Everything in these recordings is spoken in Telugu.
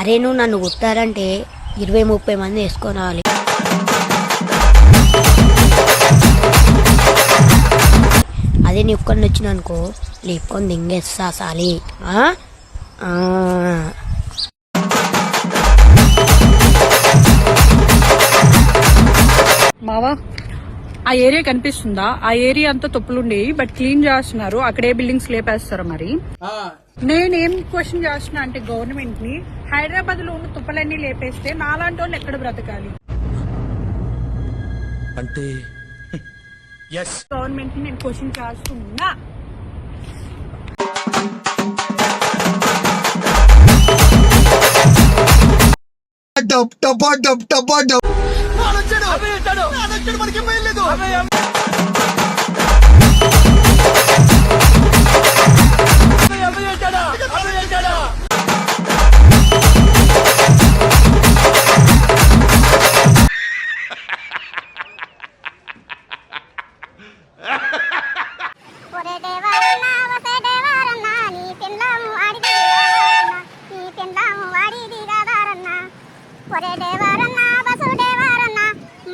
అరే నువ్వు నన్ను కుట్టారంటే 20-30 మంది వేసుకొని రావాలి. అదే నీ ఒక్కడిని వచ్చిన అనుకో లేపుకొని దింగేస్తా సాలి. మావా ఆ ఏరియా కనిపిస్తుందా? ఆ ఏరియా అంతా తొప్పులుండేవి, బట్ క్లీన్ చేస్తున్నారు. అక్కడే బిల్డింగ్స్ లేపేస్తారు. మరి నేనేం క్వశ్చన్ చేస్తున్నా అంటే గవర్నమెంట్ ని, హైదరాబాద్ లో ఉన్న తుప్పలన్నీ లేపేస్తే నాలాంటి వాళ్ళు ఎక్కడ బ్రతకాలి అంటే గవర్నమెంట్ ని నేను క్వశ్చన్ చేస్తున్నా.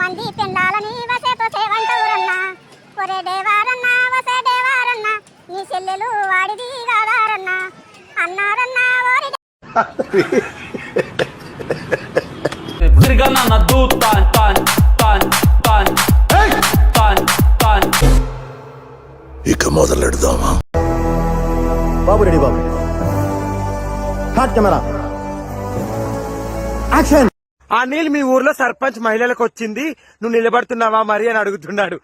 మంది పెండాలని వసేతో సేవంటూరన్నా కొరే దేవారన్నా వసే దేవారన్నా నీ చెల్లెలు వాడిది కాదారన్నా అన్నారన్నా ఇక మొదలెడదామా? బాబు రెడీ బాబు, హాట్ కెమెరా యాక్షన్. అనిల్ మీ ఊర్లో సర్పంచ్ మహిళలకు వచ్చింది, నువ్వు నిలబడుతున్నావా మరి అని అడుగుతున్నాడు.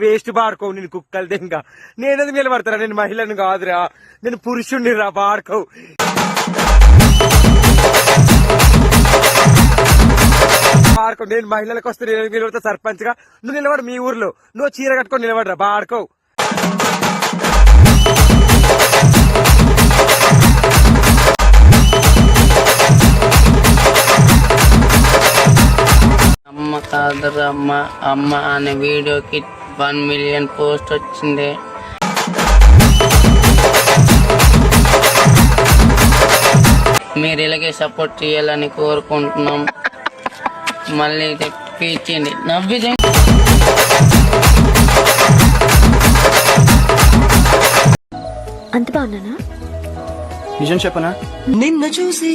వేస్ట్ బాడుకోవు, నేను కుక్కలు దెంగ. నేనేది నిలబడతారా? నేను మహిళను కాదురా, నేను పురుషుణ్ణి రా. బాడుకోవు బాడుకోవు. నేను మహిళలకు వస్తే నేను నిలబడతా సర్పంచ్ గా. నువ్వు నిలబడు మీ ఊర్లో, నువ్వు చీర కట్టుకొని నిలబడరా. బాడుకోవు. అమ్మ కాదురా అమ్మ అమ్మ అనే వీడియోకి 1 మిలియన్ పోస్ట్ వచ్చింది. మీరు ఇలాగే సపోర్ట్ చేయాలని కోరుకుంటున్నాం. మళ్ళీ తెప్పించండి నవ్వి. అంత బాగున్నానా? నిజం చెప్పనా? నిన్ను చూసి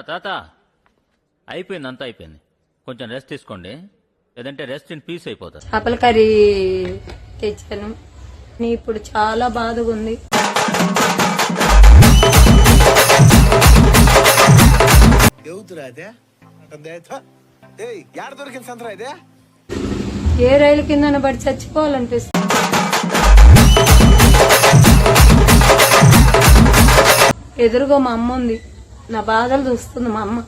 తాత అయిపోయింది, అంతా అయిపోయింది. కొంచెం రెస్ట్ తీసుకోండి, లేదంటే రెస్ట్ ఇన్ పీస్ అయిపోతారు. చేపల కర్రీ తెచ్చాను. ఇప్పుడు చాలా బాధగా ఉంది. ఏ రైలు కింద పడి చచ్చిపోవాలనిపిస్తుంది. ఎదురుగా మా అమ్మ ఉంది, నా బాధలు చూస్తుంది మా అమ్మ.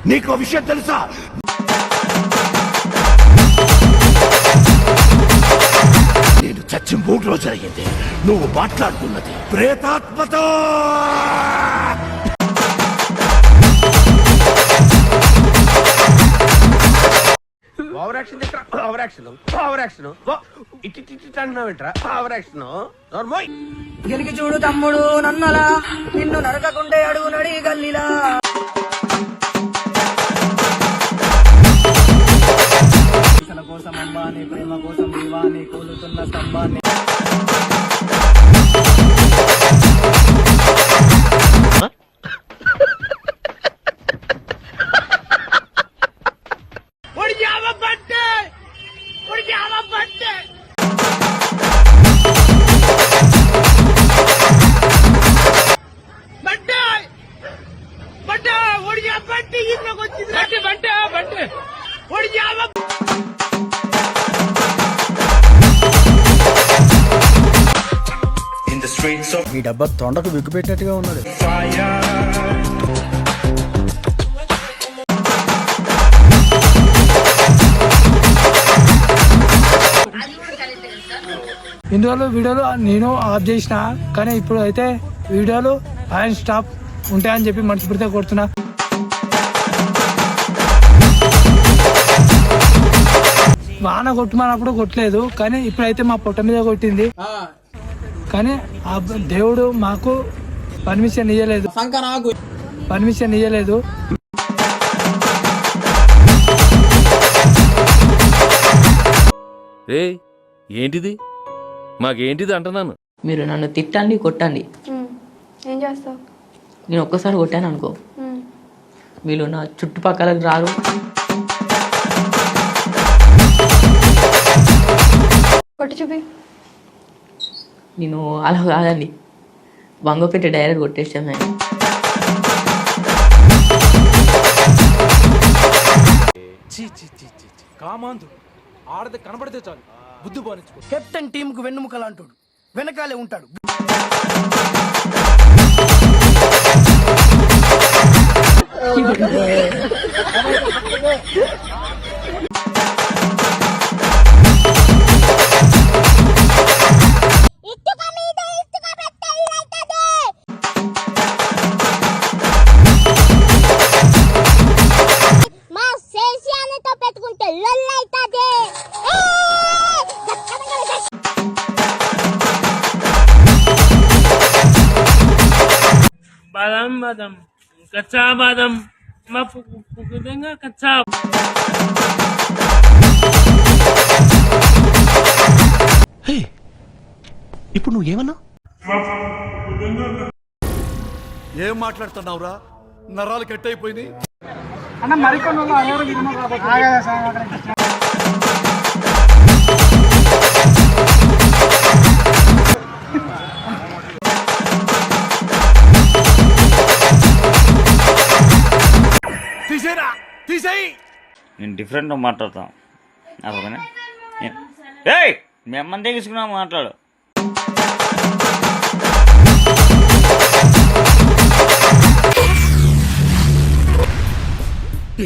నీకు విషయం తెలుసా? నేను చచ్చి 3 రోజులు అయ్యింది. నువ్వు మాట్లాడుతున్నది ప్రేతాత్మతో. గెలికి చూడు తమ్ముడు నన్నలా, నిన్ను నరకకుండే అడుగు నడి గల్లిలా. కోసం అంబాని, ప్రేమ కోసం వివాని, కూలుతున్న స్తంభాన్ని. ఈ డబ్బా తొండకు విగ్గు పెట్టినట్టుగా ఉన్నాడు. ఇందువల్ల వీడియోలు నేను ఆఫ్ చేసిన, కానీ ఇప్పుడు అయితే వీడియోలు ఆయన స్టాప్ ఉంటాయని చెప్పి మనస్ఫూర్తిగా కొడుతున్నా. వాన కొట్టమన్నప్పుడు కొట్టలేదు, కానీ ఇప్పుడైతే మా పొట్ట మీద కొట్టింది. కానీ ఆ దేవుడు మాకు పర్మిషన్ ఇవ్వలేదు. ఏంటిది మాకేంటిది అంటున్నాను. మీరు నన్ను తిట్టండి కొట్టండి, ఏం చేస్తావు? నేను ఒక్కసారి కొట్టాను అనుకో, వీళ్ళు నా చుట్టుపక్కలకు రారు. కొట్టి చూపి. నేను అలా కాదండి, వంగపెట్టి డైరెక్ట్ కొట్టేసాను. కామాంధు ఆడది కనబడితే చాలు బుద్ధి బానించుకో. కెప్టెన్ టీమ్ కు వెన్నుముకలాంటాడు, వెనకాలే ఉంటాడు. మా సేసియానితో పెట్టుకుంటే లొల్లైతది. బాదం బాదం కచ్చా బాదం మా పుక్కుదంగా కచ్చా. ఇప్పుడు నువ్వు ఏమన్నా ఏం మాట్లాడుతున్నావురా? నరాలు కట్ అయిపోయింది. అన్న మరికొన్ని తీసేయి. నేను డిఫరెంట్గా మాట్లాడతాను. అర్థమైనా? మీ అమ్మని తెగించుకున్నా మాట్లాడు.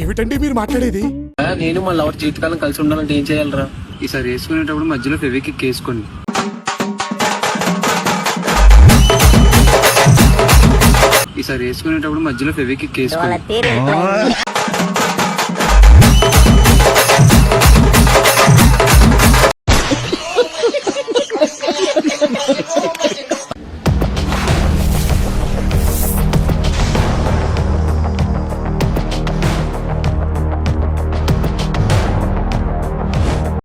ఏమిటండి మీరు మాట్లాడేది? నేను మా లవర్ జీవితకాలం కలిసి ఉండాలంటే ఏం చేయాలరా? ఈసారి వేసుకునేటప్పుడు మధ్యలో ఫెవిక్విక్ వేసుకోండి. ఈసారి వేసుకునేటప్పుడు మధ్యలో ఫెవిక్విక్ వేసుకోండి.